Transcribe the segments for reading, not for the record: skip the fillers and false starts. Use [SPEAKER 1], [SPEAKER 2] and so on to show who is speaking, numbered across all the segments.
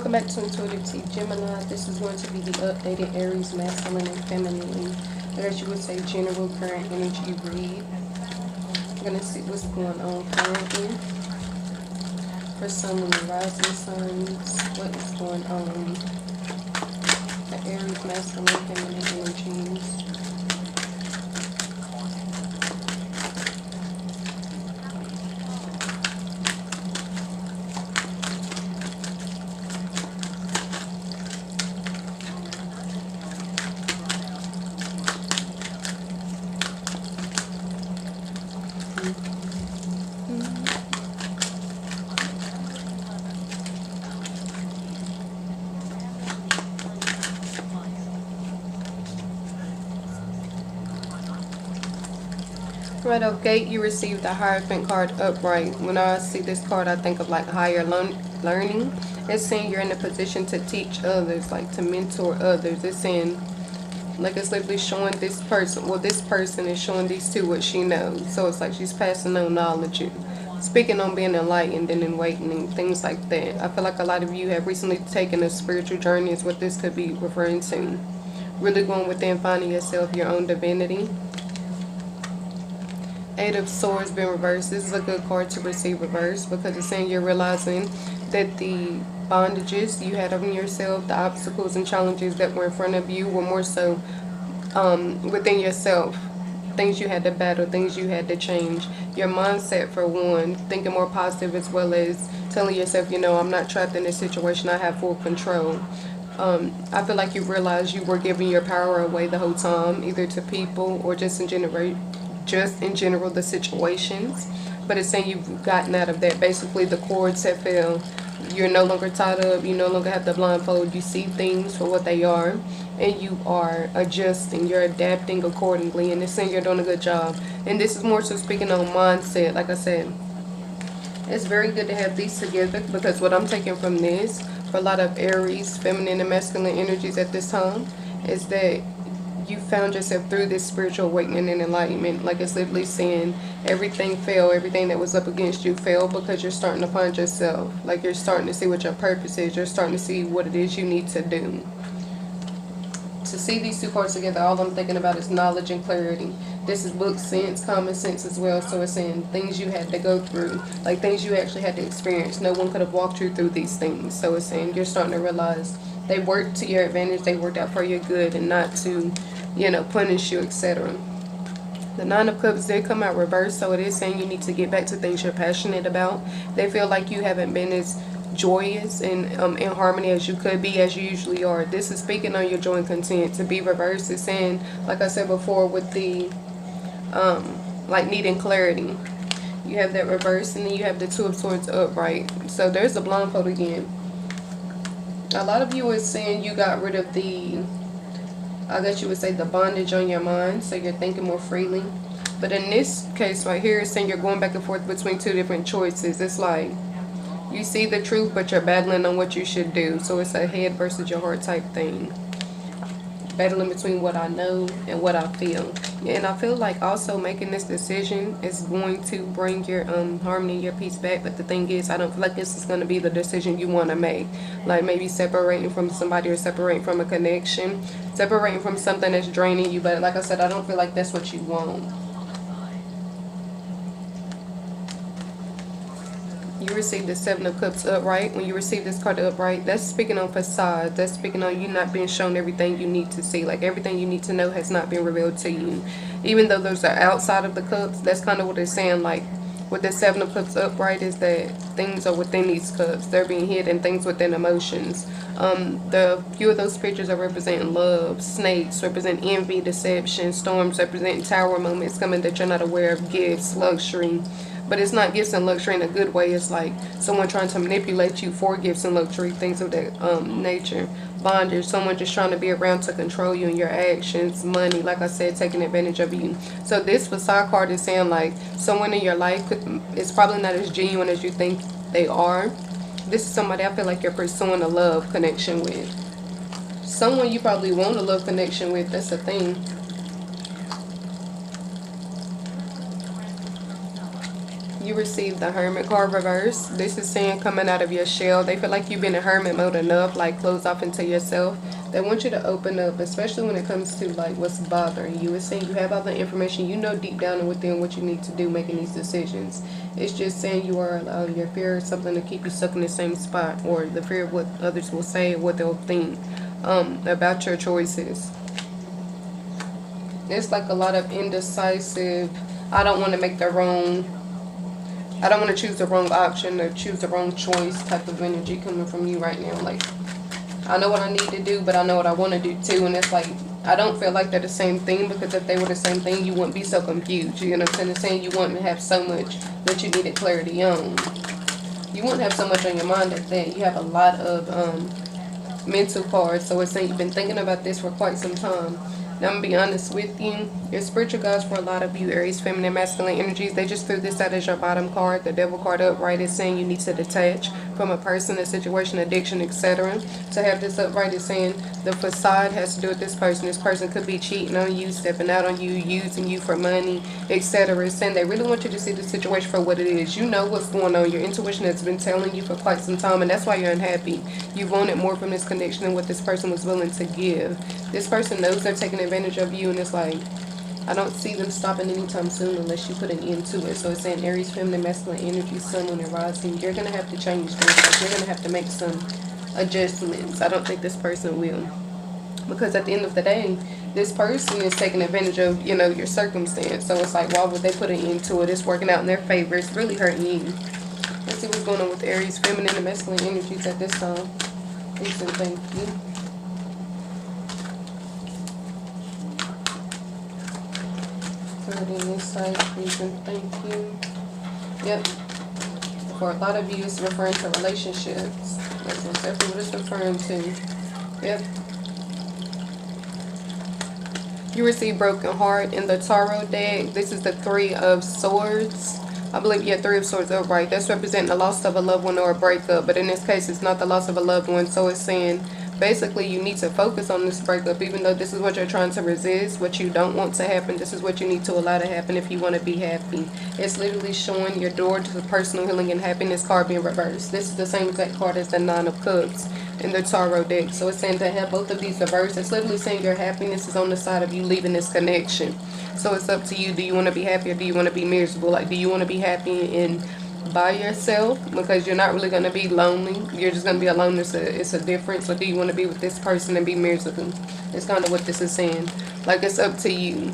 [SPEAKER 1] Welcome back to Intuitive Tea Gemini. This is going to be the updated Aries masculine and feminine, I guess you would say general current energy read. I'm going to see what's going on currently. For some of the rising signs, what is going on? The Aries masculine and feminine energies. Right, okay, you received the Hierophant card upright. When I see this card, I think of like higher learning. It's saying you're in a position to teach others, like to mentor others. It's saying, like it's literally showing this person, well, this person is showing these two what she knows. So it's like she's passing on knowledge, speaking on being enlightened and awakening, things like that. I feel like a lot of you have recently taken a spiritual journey is what this could be referring to. Really going within, finding yourself, your own divinity. Eight of Swords been reversed. This is a good card to receive reversed because it's saying you're realizing that the bondages you had on yourself, the obstacles and challenges that were in front of you were more so within yourself. Things you had to battle, things you had to change. Your mindset, for one, thinking more positive, as well as telling yourself, you know, I'm not trapped in this situation, I have full control. I feel like you realized you were giving your power away the whole time, either to people or just in general the situations. But it's saying you've gotten out of that. Basically the cords have fell. You're no longer tied up, you no longer have the blindfold, you see things for what they are, and you are adjusting, you're adapting accordingly, and it's saying you're doing a good job. And this is more so speaking on mindset. Like I said, it's very good to have these together, because what I'm taking from this for a lot of Aries feminine and masculine energies at this time is that you found yourself through this spiritual awakening and enlightenment. Like it's literally saying everything fell, everything that was up against you fell, because you're starting to find yourself. Like you're starting to see what your purpose is. You're starting to see what it is you need to do. To see these two cards together, all I'm thinking about is knowledge and clarity. This is book sense, common sense as well. So it's saying things you had to go through, like things you actually had to experience. No one could have walked you through these things. So it's saying you're starting to realize they worked to your advantage, they worked out for your good, and not to, you know, punish you, etc. The Nine of Cups did come out reversed, so it is saying you need to get back to things you're passionate about. They feel like you haven't been as joyous and in harmony as you could be, as you usually are. This is speaking on your joy and content. To be reversed is saying, like I said before, with the like needing clarity. You have that reverse, and then you have the Two of Swords upright. So there's the blindfold again. A lot of you are saying you got rid of the, I guess you would say, the bondage on your mind, so you're thinking more freely. But in this case right here, it's saying you're going back and forth between two different choices. It's like you see the truth, but you're battling on what you should do. So it's a head versus your heart type thing. Battling between what I know and what I feel. And I feel like also making this decision is going to bring your harmony, your peace back. But the thing is, I don't feel like this is going to be the decision you want to make. Like maybe separating from somebody, or separating from a connection, separating from something that's draining you. But like I said, I don't feel like that's what you want. You received the Seven of Cups upright. When you receive this card upright, that's speaking on facade. That's speaking on you not being shown everything you need to see. Like everything you need to know has not been revealed to you. Even though those are outside of the cups, that's kind of what it's saying. Like with the Seven of Cups upright is that things are within these cups. They're being hidden, things within emotions. The few of those pictures are representing love. Snakes represent envy, deception. Storms represent tower moments coming that you're not aware of. Gifts, luxury. But it's not gifts and luxury in a good way. It's like someone trying to manipulate you for gifts and luxury, things of that nature. Bondage, someone just trying to be around to control you and your actions. Money, like I said, taking advantage of you. So this facade card is saying like someone in your life is probably not as genuine as you think they are. This is somebody I feel like you're pursuing a love connection with. Someone you probably want a love connection with, that's the thing. You received the Hermit card reverse. This is saying coming out of your shell. They feel like you've been in hermit mode enough, like close off into yourself. They want you to open up, especially when it comes to like what's bothering you. It's saying you have all the information. You know deep down and within what you need to do making these decisions. It's just saying you are allowing your fear of something to keep you stuck in the same spot, or the fear of what others will say, what they'll think about your choices. It's like a lot of indecisive. I don't want to make the wrong. I don't want to choose the wrong option or choose the wrong choice type of energy coming from you right now. Like, I know what I need to do, but I know what I want to do too. And it's like, I don't feel like they're the same thing, because if they were the same thing, you wouldn't be so confused. You know what I'm saying? It's saying you wouldn't have so much that you needed clarity on. You wouldn't have so much on your mind at that. You have a lot of mental cards. So it's saying you've been thinking about this for quite some time. Now, I'm going to be honest with you. Your spiritual guides for a lot of you, Aries, feminine, masculine energies, they just threw this out as your bottom card. The devil card upright is saying you need to detach from a person, a situation, addiction, etc. To have this upright is saying the facade has to do with this person. This person could be cheating on you, stepping out on you, using you for money, etc. It's saying they really want you to see the situation for what it is. You know what's going on. Your intuition has been telling you for quite some time, and that's why you're unhappy. You wanted more from this connection than what this person was willing to give. This person knows they're taking advantage of you, and it's like, I don't see them stopping anytime soon unless you put an end to it. So it's saying Aries, feminine, masculine energy, sun, moon, and rising. You're going to have to change things. Like, you're going to have to make some adjustments. I don't think this person will. Because at the end of the day, this person is taking advantage of, you know, your circumstance. So it's like, why would they put an end to it? It's working out in their favor. It's really hurting you. Let's see what's going on with Aries, feminine, and masculine energies at this time. Please and thank you. In this side, please and thank you. Yep. For a lot of you, it's referring to relationships. That's exactly what it's referring to. Yep. You receive broken heart in the tarot deck. This is the Three of Swords. I believe, yeah, Three of Swords upright. That's representing the loss of a loved one or a breakup. But in this case, it's not the loss of a loved one. So it's saying, basically, you need to focus on this breakup, even though this is what you're trying to resist, what you don't want to happen. This is what you need to allow to happen if you want to be happy. It's literally showing your door to personal healing and happiness card being reversed. This is the same exact card as the Nine of Cups in the tarot deck. So it's saying to have both of these reversed, it's literally saying your happiness is on the side of you leaving this connection. So it's up to you. Do you want to be happy or do you want to be miserable? Like, do you want to be happy and by yourself, because you're not really going to be lonely, you're just going to be alone? It's a difference. Or do you want to be with this person and be miserable? It's kind of what this is saying. Like, it's up to you.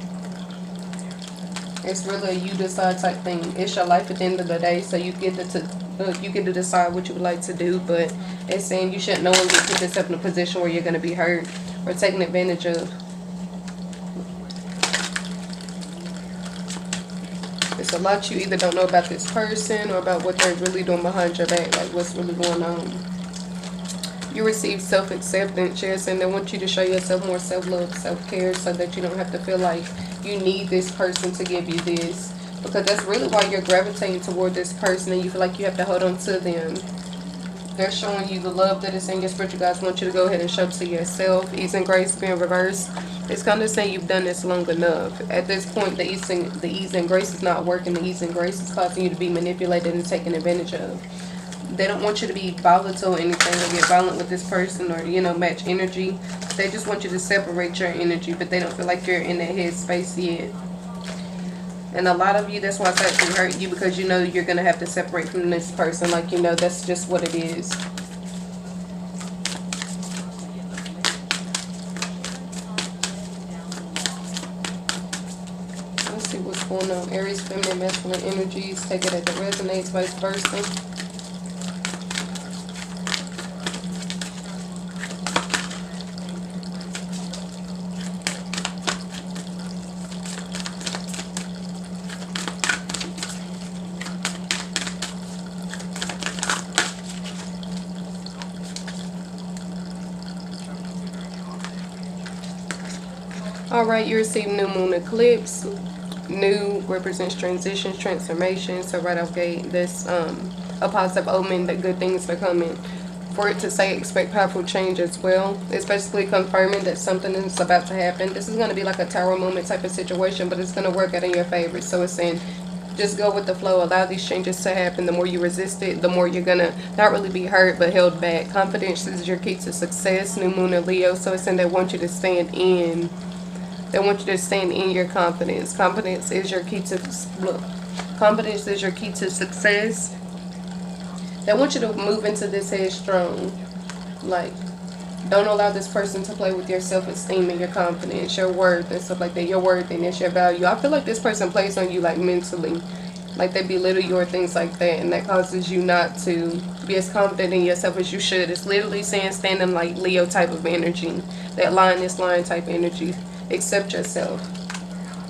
[SPEAKER 1] It's really a you decide type thing. It's your life at the end of the day, so you get to decide what you would like to do. But it's saying you shouldn't knowingly put yourself in a position where you're going to be hurt or taken advantage of. It's a lot you either don't know about this person or about what they're really doing behind your back, like what's really going on. You receive self-acceptance, yes, and they want you to show yourself more self-love, self-care, so that you don't have to feel like you need this person to give you this. Because that's really why you're gravitating toward this person, and you feel like you have to hold on to them. They're showing you the love that is in your spiritual guides. Want you to go ahead and show to yourself. Ease and grace being reversed. It's kind of saying you've done this long enough. At this point, the ease and grace is not working. The ease and grace is causing you to be manipulated and taken advantage of. They don't want you to be volatile or anything, or get violent with this person, or, you know, match energy. They just want you to separate your energy, but they don't feel like you're in that headspace yet. And a lot of you, that's why it's actually hurting you, because you know you're going to have to separate from this person. Like, you know, that's just what it is. Let's see what's going on. Aries, feminine, masculine energies. Take it as it resonates, vice versa. Alright, you receive new moon eclipse. New represents transitions, transformations. So right off gate, this a positive omen that good things are coming. For it to say expect powerful change as well, it's basically confirming that something is about to happen. This is going to be like a tower moment type of situation, but it's going to work out in your favor. So it's saying Just go with the flow. Allow these changes to happen. The more you resist it, the more you're gonna not really be hurt but held back. Confidence is your key to success. New moon in Leo, so it's saying they want you to stand in. They want you to stand in your confidence. Confidence is your key to look. Confidence is your key to success. They want you to move into this headstrong. Like, don't allow this person to play with your self-esteem and your confidence, your worth and stuff like that. Your worthiness, your value. I feel like this person plays on you like mentally. Like they belittle you or things like that. And that causes you not to be as confident in yourself as you should. It's literally saying standing like Leo type of energy. That lioness lion type energy. Accept yourself.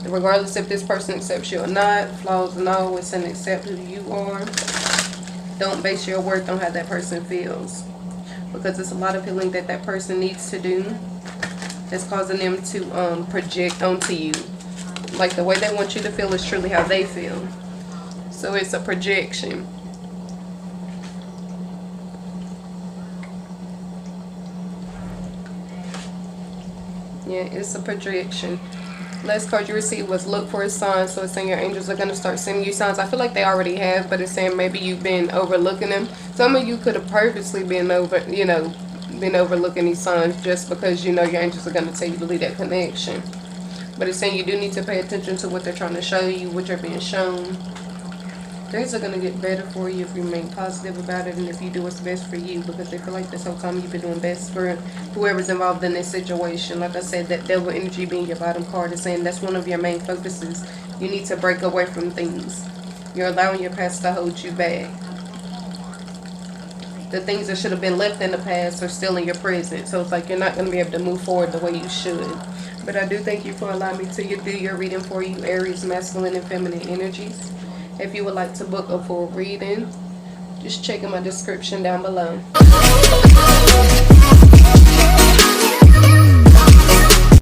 [SPEAKER 1] Regardless if this person accepts you or not. Flaws and all. It's an accept who you are. Don't base your worth on how that person feels. Because it's a lot of healing that that person needs to do that's causing them to project onto you. Like the way they want you to feel is truly how they feel. So it's a projection. Yeah, it's a projection. Last card you received was look for a sign. So it's saying your angels are going to start sending you signs. I feel like they already have, but it's saying maybe you've been overlooking them. Some of you could have purposely been overlooking these signs just because you know your angels are going to tell you to leave that connection. But it's saying you do need to pay attention to what they're trying to show you, what you're being shown. Things are going to get better for you if you remain positive about it and if you do what's best for you, because they feel like this whole time you've been doing best for whoever's involved in this situation. Like I said, that devil energy being your bottom card is saying that's one of your main focuses. You need to break away from things. You're allowing your past to hold you back. The things that should have been left in the past are still in your present. So it's like you're not going to be able to move forward the way you should. But I do thank you for allowing me to do your reading for you, Aries, masculine and feminine energies. If you would like to book a full reading, just check in my description down below.